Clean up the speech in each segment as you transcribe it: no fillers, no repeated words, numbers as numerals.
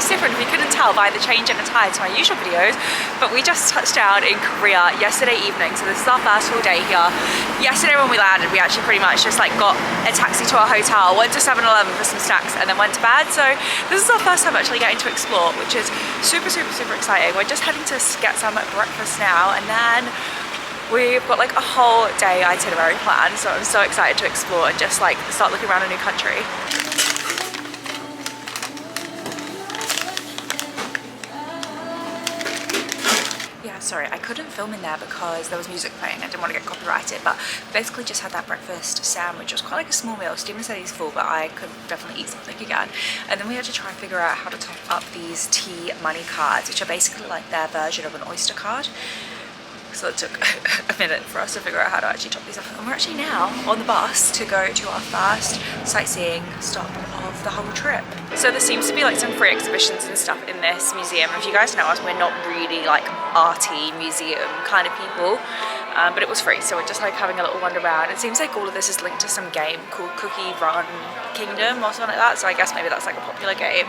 slightly different if you couldn't tell by the change in attire to my usual videos, but we just touched down in Korea yesterday evening, so this is our first full day here. Yesterday when we landed, we actually pretty much just like got a taxi to our hotel, went to 7-Eleven for some snacks, and then went to bed. So this is our first time actually getting to explore, which is super exciting. We're just heading to get some breakfast now, and then we've got like a whole day itinerary planned, so I'm so excited to explore and just like start looking around a new country. Sorry, I couldn't film in there because there was music playing. I didn't want to get copyrighted, but basically just had that breakfast sandwich. It was quite like a small meal. Steven said he's full, but I could definitely eat something again. And then we had to try and figure out how to top up these tea money cards, which are basically like their version of an Oyster card. So it took a minute for us to figure out how to actually top these up. And we're actually now on the bus to go to our first sightseeing stop of the whole trip. So there seems to be like some free exhibitions and stuff in this museum. If you guys know us, we're not really like arty museum kind of people, but it was free. So we're just like having a little wander around. It seems like all of this is linked to some game called Cookie Run Kingdom or something like that. So I guess maybe that's like a popular game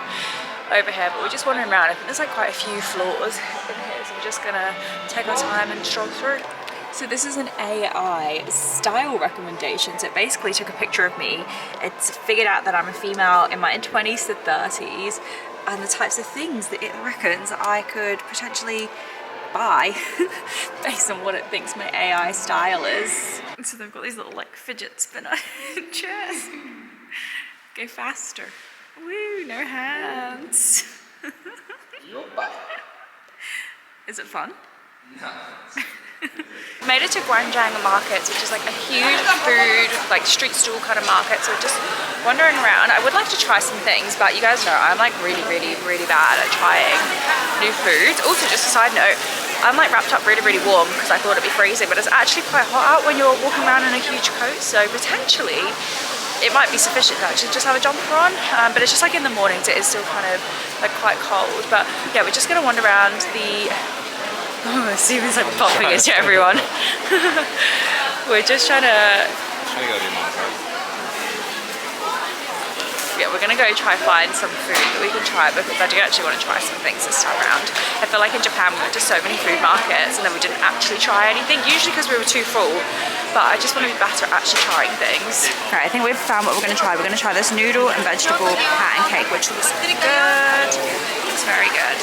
over here, but we're just wandering around. I think there's like quite a few floors in here, so we're just gonna take our time and stroll through. So this is an AI style recommendation. So it basically took a picture of me. It's figured out that I'm a female in my 20s to 30s and the types of things that it reckons I could potentially buy based on what it thinks my AI style is. So they've got these little like fidget spinner chairs. Go faster. Woo, no hands. Is it fun? No. Made it to Gwanjang Markets, which is like a huge food, like street stall kind of market. So just wandering around. I would like to try some things, but you guys know I'm like really bad at trying new foods. Also, just a side note, I'm like wrapped up really warm because I thought it'd be freezing, but it's actually quite hot out when you're walking around in a huge coat. So potentially it might be sufficient to actually just have a jumper on, but it's just like in the mornings it is still kind of like quite cold. But yeah, we're just gonna wander around the Steven's like popping it to everyone. We're just trying to we're gonna go try find some food that we can try, because I do actually want to try some things this time around. I feel like in Japan we went to so many food markets and then we didn't actually try anything, usually because we were too full, but I just want to be better at actually trying things. Okay, I think we've found what we're gonna try. We're gonna try this noodle and vegetable pancake, which looks pretty good. Looks very good.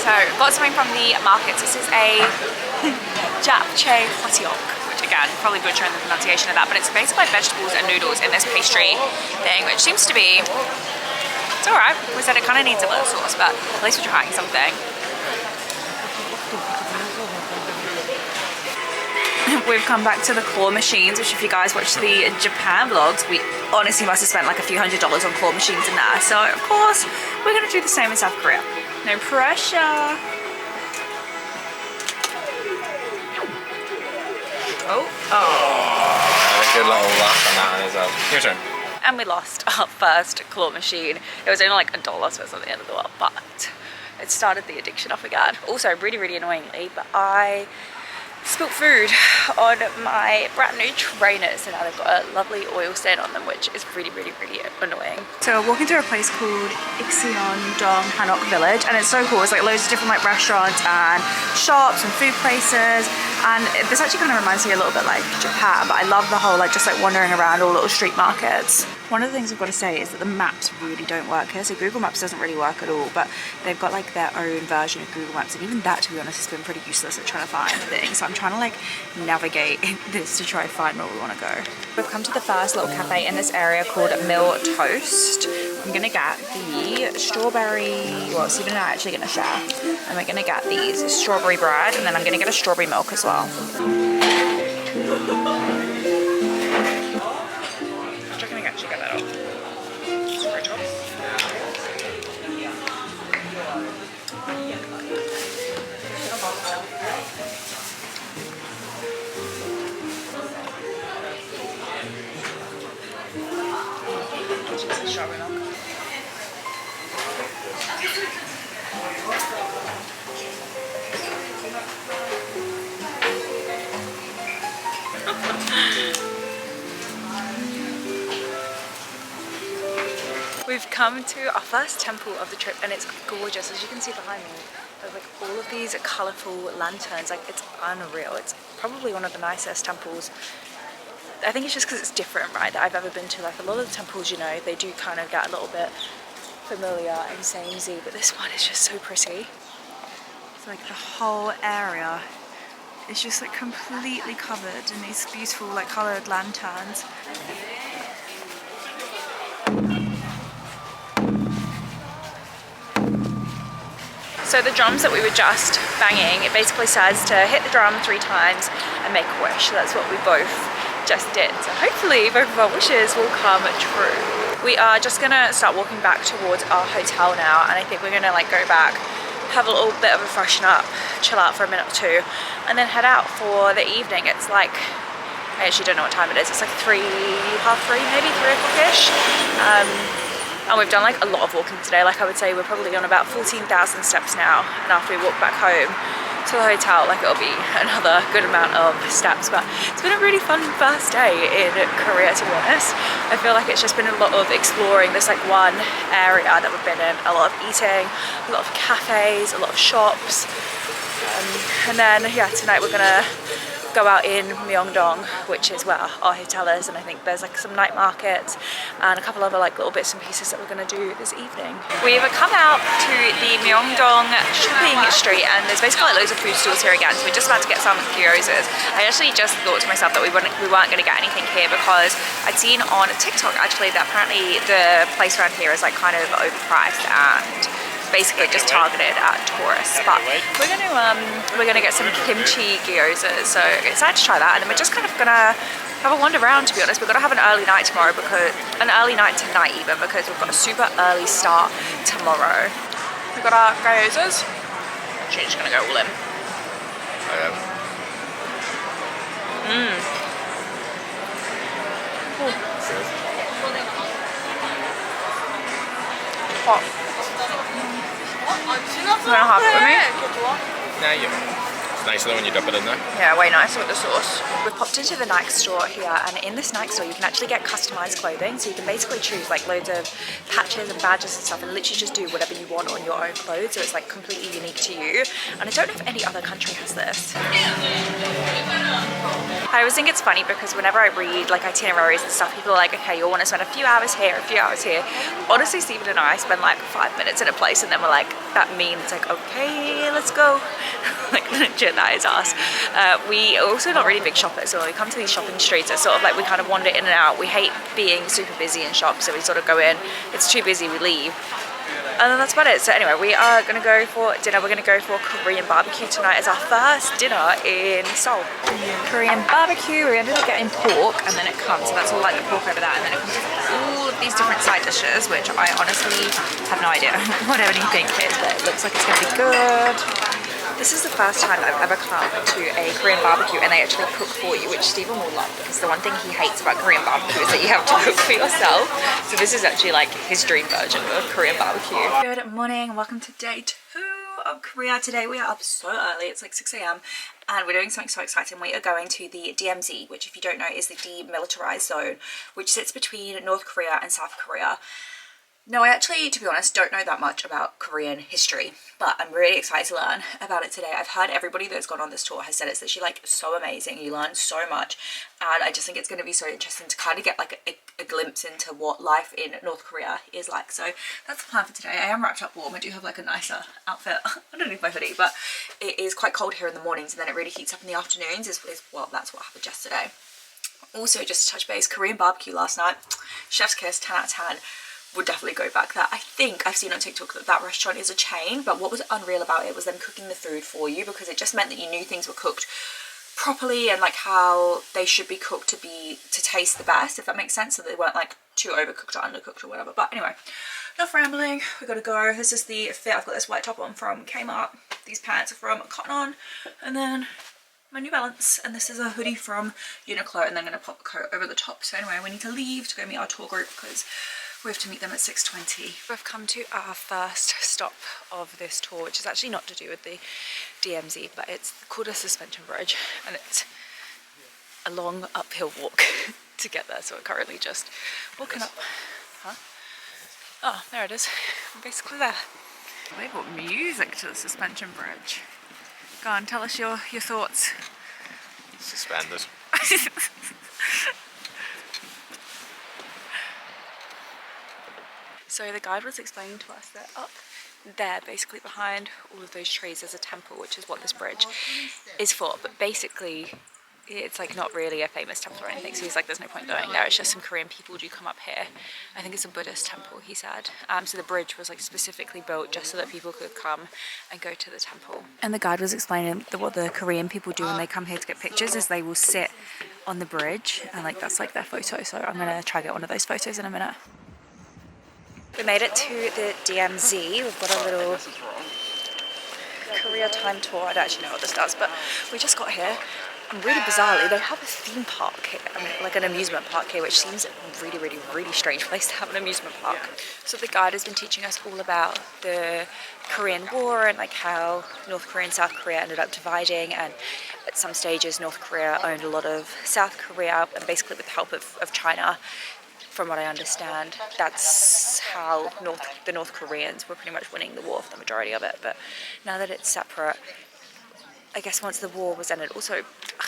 So got something from the markets. This is a japchae hotiok. Again, probably butchering the pronunciation of that, but it's basically like vegetables and noodles in this pastry thing, which seems to be, it's alright. We said it kind of needs a little sauce, but at least we're trying something. We've come back to the claw machines, which if you guys watch the Japan vlogs, we honestly must have spent like a few $100s on claw machines in there. So of course, we're gonna do the same in South Korea. No pressure. Oh. A good little laugh on that one as well. Your turn. And we lost our first claw machine. It was only like $1, so it's not the end of the world, but it started the addiction off again. Also, really annoyingly, but I spilt food on my brand new trainers, and now they've got a lovely oil stain on them, which is really annoying. So we're walking through a place called Ikseon-dong Hanok Village, and it's so cool. It's like loads of different like restaurants and shops and food places, and this actually kind of reminds me a little bit like Japan, but I love the whole like just like wandering around all little street markets. One of the things I've got to say is that the maps really don't work here. So Google Maps doesn't really work at all, but they've got like their own version of Google Maps, and even that, to be honest, has been pretty useless at trying to find things. So I'm trying to like navigate this to try and find where we want to go. We've come to the first little cafe in this area called Mill Toast. I'm gonna get the strawberry, well, Stephen and I are actually gonna share, and we're gonna get these strawberry bread, and then I'm gonna get a strawberry milk as well. Actually get that off. Strawberry top. Strawberry milk. come to our first temple of the trip, and it's gorgeous. As you can see behind me, there's like all of these colourful lanterns. Like, it's unreal. It's probably one of the nicest temples. I think it's just because it's different, right, that I've ever been to. Like, a lot of the temples, you know, they do kind of get a little bit familiar and samey, but this one is just so pretty. It's like the whole area is just like completely covered in these beautiful like coloured lanterns. So the drums that we were just banging, it basically says to hit the drum 3 times and make a wish. So that's what we both just did. So hopefully both of our wishes will come true. We are just gonna start walking back towards our hotel now, and I think we're gonna like go back, have a little bit of a freshen up, chill out for a minute or two, and then head out for the evening. It's like, I actually don't know what time it is. It's like 3, half 3, maybe 3 o'clock-ish. And we've done like a lot of walking today. Like, I would say we're probably on about 14,000 steps now. And after we walk back home to the hotel, like, it'll be another good amount of steps. But it's been a really fun first day in Korea, to be honest. I feel like it's just been a lot of exploring this like one area that we've been in. A lot of eating, a lot of cafes, a lot of shops. And then, yeah, tonight we're gonna go out in Myeongdong, which is where our hotel is, and I think there's like some night markets and a couple other like little bits and pieces that we're going to do this evening. We've come out to the Myeongdong shopping street, and there's basically like loads of food stores here again, so we're just about to get some gyozas. I actually just thought to myself that we weren't going to get anything here because I'd seen on TikTok actually that apparently the place around here is like kind of overpriced and basically just targeted at tourists. But we're gonna get some kimchi gyozas, so excited to try that. And then we're just kind of gonna have a wander around, to be honest. We're gonna have an early night tomorrow, because an early night tonight even, because we've got a super early start tomorrow. We've got our gyozas. Actually, just gonna go all in. Hot. You wanna have it with me? Nah, it's nicer when you dip it in there. Yeah, way nicer with the sauce. We've popped into the Nike store here, and in this Nike store you can actually get customized clothing, so you can basically choose like loads of patches and badges and stuff and literally just do whatever you want on your own clothes, so it's like completely unique to you. And I don't know if any other country has this. I always think it's funny because whenever I read like itineraries and stuff, people are like, okay, you'll want to spend a few hours here, a few hours here. Honestly, Stephen and I spend like 5 minutes in a place, and then we're like, that means like, okay, let's go. Like, legit, that is us. We are also not really big shoppers, so when we come to these shopping streets, it's sort of like we kind of wander in and out. We hate being super busy in shops, so we sort of go in, it's too busy, we leave. And then that's about it. So anyway, we are gonna go for dinner. We're gonna go for Korean barbecue tonight as our first dinner in Seoul. Korean barbecue, we ended up getting pork, and then it comes, so that's all like the pork over there, and then it comes with all of these different side dishes, which I honestly have no idea what anything is, but it looks like it's gonna be good. This is the first time I've ever come to a Korean barbecue and they actually cook for you, which Stephen will love, because the one thing he hates about Korean barbecue is that you have to cook for yourself. So this is actually like his dream version of Korean barbecue. Good morning, welcome to day 2 of Korea. Today we are up so early, it's like 6 AM, and we're doing something so exciting. We are going to the DMZ, which if you don't know is the demilitarized zone, which sits between North Korea and South Korea. Now, I actually, to be honest, don't know that much about Korean history, but I'm really excited to learn about it today. I've heard everybody that's gone on this tour has said it's actually like so amazing. You learn so much, and I just think it's going to be so interesting to kind of get like a glimpse into what life in North Korea is like. So that's the plan for today. I am wrapped up warm. I do have like a nicer outfit underneath my hoodie, but it is quite cold here in the mornings, and then it really heats up in the afternoons. Well, that's what happened yesterday. Also, just to touch base, Korean barbecue last night, chef's kiss, 10 out of 10. Would definitely go back there. I think I've seen on TikTok that restaurant is a chain, but what was unreal about it was them cooking the food for you, because it just meant that you knew things were cooked properly and like how they should be cooked to taste the best, if that makes sense, so they weren't like too overcooked or undercooked or whatever. But anyway, enough rambling, we gotta go. This is the fit. I've got this white top on from Kmart, these pants are from Cotton On, and then my New Balance, and this is a hoodie from Uniqlo, and then I'm gonna pop a coat over the top. So anyway, we need to leave to go meet our tour group because we have to meet them at 6:20. We've come to our first stop of this tour, which is actually not to do with the DMZ, but it's called a suspension bridge, and it's a long uphill walk to get there. So we're currently just walking up. Huh? Oh, there it is. I'm basically there. They brought music to the suspension bridge. Go on, tell us your thoughts. Suspended. So the guide was explaining to us that up there, basically behind all of those trees, there's a temple, which is what this bridge is for. But basically, it's like not really a famous temple or anything. So he's like, there's no point going there. It's just some Korean people do come up here. I think it's a Buddhist temple, he said. So the bridge was like specifically built just so that people could come and go to the temple. And the guide was explaining that what the Korean people do when they come here to get pictures is they will sit on the bridge and like that's like their photo. So I'm gonna try to get one of those photos in a minute. We made it to the DMZ. We've got a little Korea time tour. I don't actually know what this does, but we just got here. And really bizarrely, they have a theme park here, like an amusement park here, which seems a really strange place to have an amusement park. So the guide has been teaching us all about the Korean War and like how North Korea and South Korea ended up dividing, and at some stages North Korea owned a lot of South Korea, and basically with the help of China. From what I understand, that's how the North Koreans were pretty much winning the war for the majority of it. But now that it's separate, I guess once the war was ended, also,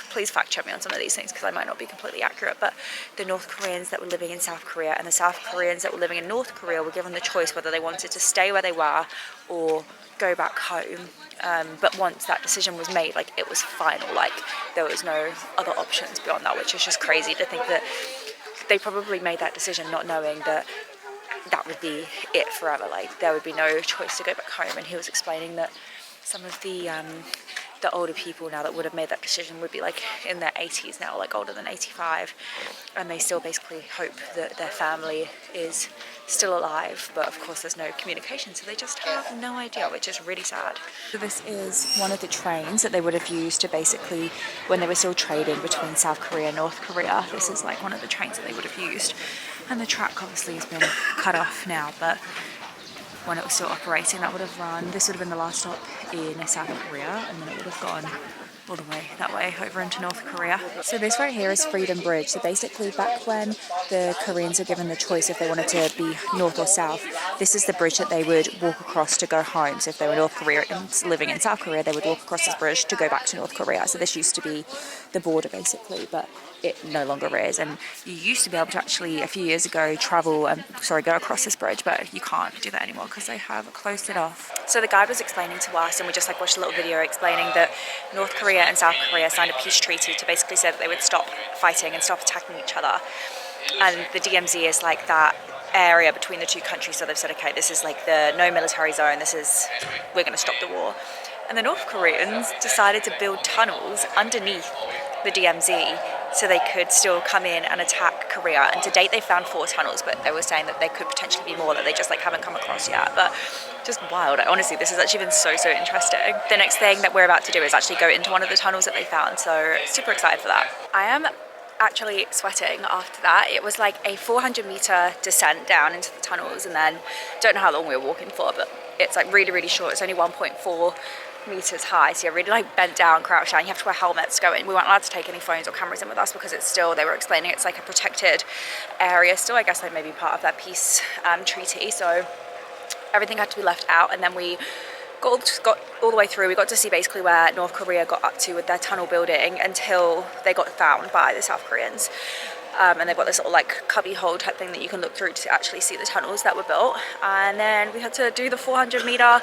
please fact check me on some of these things because I might not be completely accurate, but the North Koreans that were living in South Korea and the South Koreans that were living in North Korea were given the choice whether they wanted to stay where they were or go back home. But once that decision was made, like it was final, like there was no other options beyond that, which is just crazy to think that they probably made that decision not knowing that that would be it forever. Like there would be no choice to go back home. And he was explaining that some of the older people now that would have made that decision would be like in their 80s now, like older than 85, and they still basically hope that their family is still alive, but of course there's no communication, so they just have no idea, which is really sad. So this is one of the trains that they would have used to basically, when they were still trading between South Korea and North Korea, this is like one of the trains that they would have used, and the track obviously has been cut off now, but when it was still operating, that would have run, this would have been the last stop in South Korea, and then it would have gone all the way that way over into North Korea. So this right here is Freedom Bridge. So basically back when the Koreans were given the choice if they wanted to be north or south, this is the bridge that they would walk across to go home. So if they were North Koreans living in South Korea, they would walk across this bridge to go back to North Korea. So this used to be the border basically, but it no longer is. And you used to be able to actually, a few years ago, go across this bridge, but you can't do that anymore because they have closed it off. So the guide was explaining to us, and we just like watched a little video explaining that North Korea and South Korea signed a peace treaty to basically say that they would stop fighting and stop attacking each other. And the DMZ is like that area between the two countries, so they've said, okay, this is like the no military zone, we're going to stop the war. And the North Koreans decided to build tunnels underneath the DMZ so they could still come in and attack Korea. And to date they found 4 tunnels, but they were saying that there could potentially be more that they just like haven't come across yet. But just wild. Honestly, this has actually been so interesting. The next thing that we're about to do is actually go into one of the tunnels that they found, so super excited for that. I am actually sweating after that. It was like a 400-meter descent down into the tunnels, and then don't know how long we were walking for, but it's like really short. It's only 1.4 meters high, so you're really like bent down, crouched down. You have to wear helmets to go in. We weren't allowed to take any phones or cameras in with us because it's still, they were explaining it's like a protected area still. I guess they may be part of that peace treaty, so everything had to be left out. And then we got all the way through. We got to see basically where North Korea got up to with their tunnel building until they got found by the South Koreans. And they've got this little like cubby hole type thing that you can look through to actually see the tunnels that were built. And then we had to do the 400-meter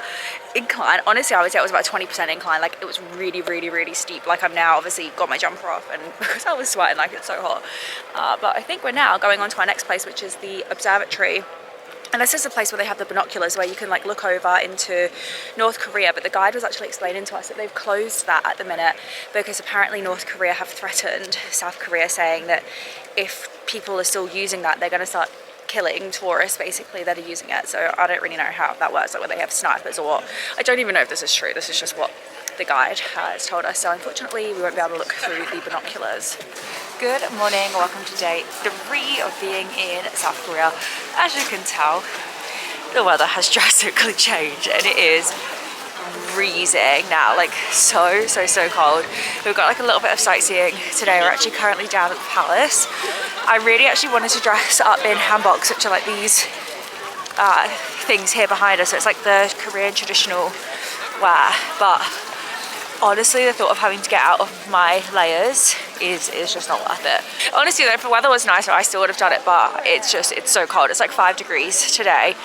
incline. Honestly, I would say it was about 20% incline. Like it was really steep. Like I'm now obviously got my jumper off, and because I was sweating like it's so hot. But I think we're now going on to our next place, which is the observatory. And this is a place where they have the binoculars where you can like look over into North Korea, but the guide was actually explaining to us that they've closed that at the minute because apparently North Korea have threatened South Korea, saying that if people are still using that, they're going to start killing tourists basically that are using it. So I don't really know how that works, like whether they have snipers or what. I don't even know if this is true. This is just what the guide has told us. So unfortunately we won't be able to look through the binoculars. Good morning, welcome to day 3 of being in South Korea. As you can tell, the weather has drastically changed and it is freezing now, like so cold. We've got like a little bit of sightseeing today. We're actually currently down at the palace. I really actually wanted to dress up in hanboks, which are like these things here behind us. So it's like the Korean traditional wear, but honestly the thought of having to get out of my layers is just not worth it. Honestly though, if the weather was nicer I still would have done it, but it's so cold. It's like 5 degrees today.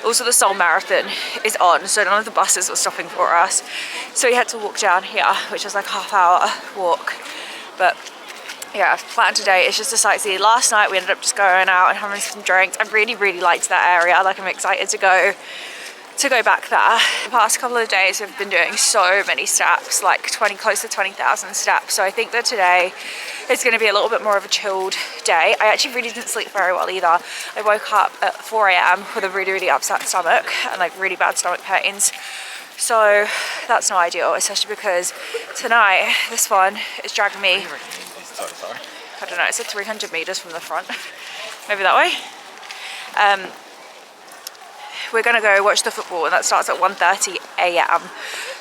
Also the Seoul Marathon is on, so none of the buses were stopping for us, so we had to walk down here, which was like a half-hour walk. But yeah, plan today is just to sightsee. Last night we ended up just going out and having some drinks. I really liked that area. Like I'm excited to go back there. The past couple of days we've been doing so many steps, like close to 20,000 steps. So I think that today is going to be a little bit more of a chilled day. I actually really didn't sleep very well either. I woke up at 4 a.m. with a really upset stomach and like really bad stomach pains. So that's not ideal, especially because tonight this one is dragging me, I don't know, it's at 300 meters from the front. Maybe that way. We're gonna go watch the football and that starts at 1:30 a.m.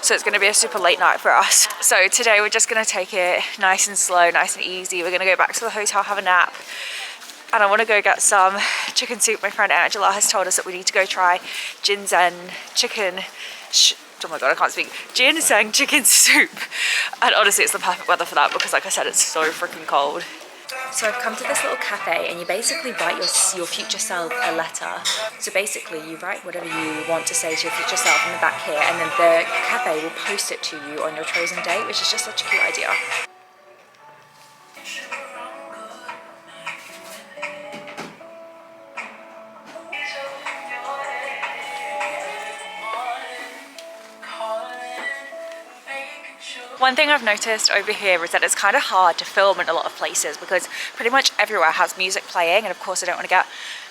So it's gonna be a super late night for us. So today we're just gonna take it nice and slow, nice and easy. We're gonna go back to the hotel, have a nap. And I wanna go get some chicken soup. My friend Angela has told us that we need to go try ginseng chicken, oh my god, I can't speak. Ginseng chicken soup. And honestly, it's the perfect weather for that because like I said, it's so freaking cold. So I've come to this little cafe and you basically write your future self a letter. So basically you write whatever you want to say to your future self in the back here, and then the cafe will post it to you on your chosen date, which is just such a cute idea. One thing I've noticed over here is that it's kind of hard to film in a lot of places because pretty much everywhere has music playing, and of course I don't want to get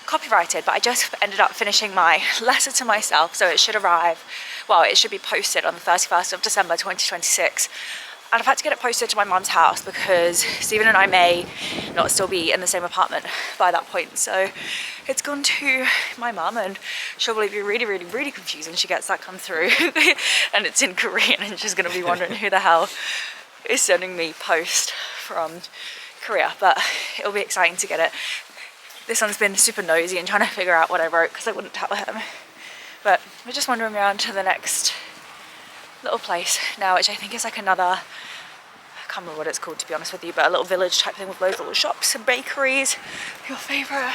copyrighted, but I just ended up finishing my letter to myself, so it should arrive, well, it should be posted on the 31st of December 2026. And I've had to get it posted to my mum's house because Stephen and I may not still be in the same apartment by that point. So it's gone to my mum and she'll probably be really confused when she gets that come through. And it's in Korean and she's gonna be wondering who the hell is sending me post from Korea. But it'll be exciting to get it. This one's been super nosy and trying to figure out what I wrote because I wouldn't tell him. But we're just wandering around to the next little place now, which I think is like another, I can't remember what it's called to be honest with you, but a little village type thing with loads of little shops and bakeries. Your favourite.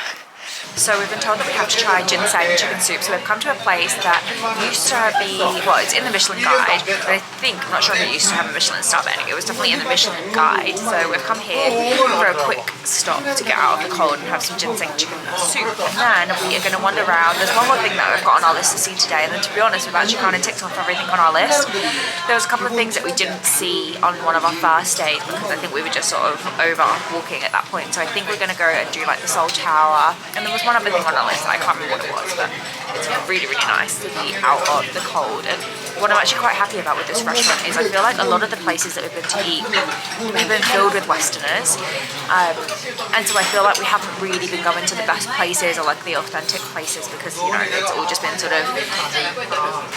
So we've been told that we have to try ginseng chicken soup. So we've come to a place that used to be, well, it's in the Michelin guide, but I think, I'm not sure if it used to have a Michelin star, but it was definitely in the Michelin guide. So we've come here for a quick stop to get out of the cold and have some ginseng chicken soup. And then we are going to wander around. There's one more thing that we've got on our list to see today, and then to be honest, we've actually kind of ticked off everything on our list. There was a couple of things that we didn't see on one of our first days because I think we were just sort of over walking at that point. So I think we're going to go and do like the Seoul Tower, and there was one other thing on our list, I can't remember what it was, but it's really nice to be out of the cold. And what I'm actually quite happy about with this restaurant is I feel like a lot of the places that we've been to eat have been filled with Westerners, and so I feel like we haven't really been going to the best places or like the authentic places because, you know, it's all just been sort of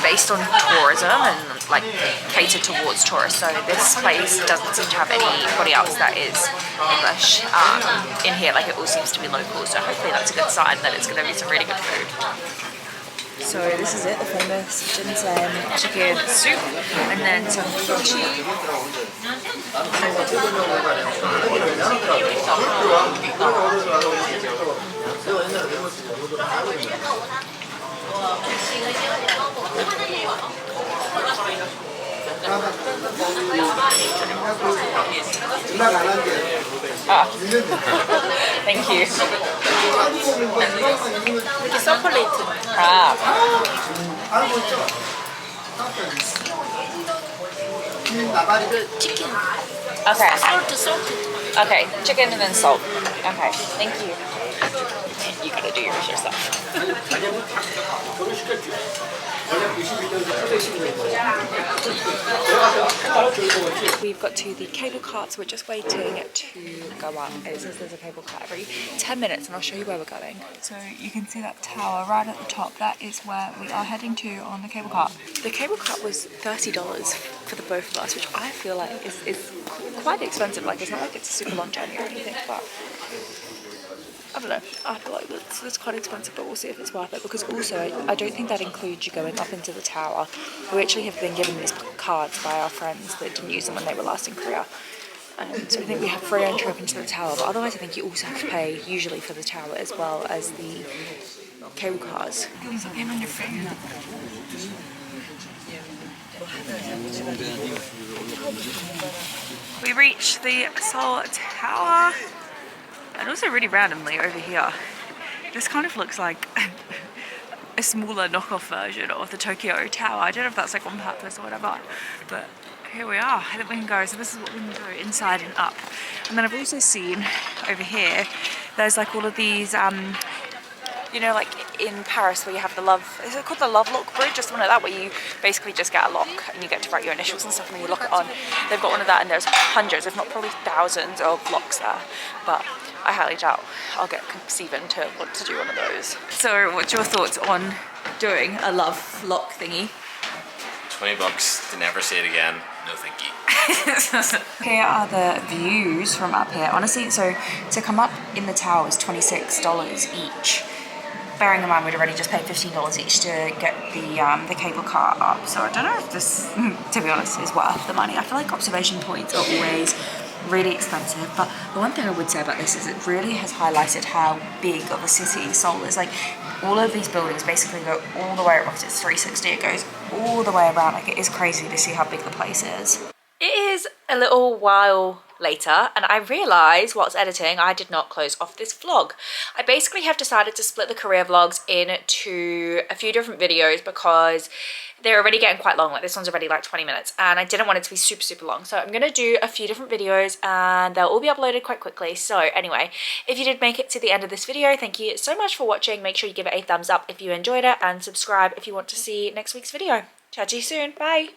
based on tourism and like catered towards tourists. So this place doesn't seem to have anybody else that is English in here, like it all seems to be local, so hopefully that's a good sign that it's going to be some really good food. So this is it, the famous ginseng chicken soup, and then some kimchi. Thank you. 이렇게 서플레이트. 그 치킨. Okay. Salt. Okay, chicken and then salt. Okay, thank you. You gotta do yours yourself. We've got to the cable cart, so we're just waiting to go up. It says there's a cable cart every 10 minutes, and I'll show you where we're going. So you can see that tower right at the top. That is where we are heading to on the cable cart. The cable cart was $30 for the both of us, which I feel like is quite expensive. Like, it's not like it's a super long journey or anything, but I don't know, I feel like that's quite expensive, but we'll see if it's worth it, because also I don't think that includes you going up into the tower. We actually have been given these cards by our friends that didn't use them when they were last in Korea. So I think we have free entry up into the tower, but otherwise I think you also have to pay usually for the tower as well as the cable cars. Stop getting on your phone. We reached the Seoul Tower, and also really randomly over here, this kind of looks like a smaller knockoff version of the Tokyo Tower. I don't know if that's like on purpose or whatever, but here we are. I think we can go. So this is what we can go inside and up. And then I've also seen over here, there's like all of these, you know, like in Paris where you have the love, is it called the Love Lock Bridge or something like that, where you basically just get a lock and you get to write your initials and stuff and then you lock it on. They've got one of that, and there's hundreds, if not probably thousands of locks there. But I highly doubt I'll get Steven to want to do one of those. So what's your thoughts on doing a love lock thingy? $20 to never see it again. No thank you. Here are the views from up here. Honestly, so to come up in the tower is $26 each. Bearing in mind we'd already just paid $15 each to get the cable car up. So I don't know if this, to be honest, is worth the money. I feel like observation points are always really expensive, but the one thing I would say about this is it really has highlighted how big of a city Seoul is. Like, all of these buildings basically go all the way around. It's 360, it goes all the way around. Like, it is crazy to see how big the place is. It is a little while later, and I realised whilst editing I did not close off this vlog. I basically have decided to split the Korea vlogs into a few different videos because they're already getting quite long. Like, this one's already like 20 minutes and I didn't want it to be super long. So I'm gonna do a few different videos and they'll all be uploaded quite quickly. So anyway, if you did make it to the end of this video, thank you so much for watching. Make sure you give it a thumbs up if you enjoyed it and subscribe if you want to see next week's video. Chat to you soon. Bye.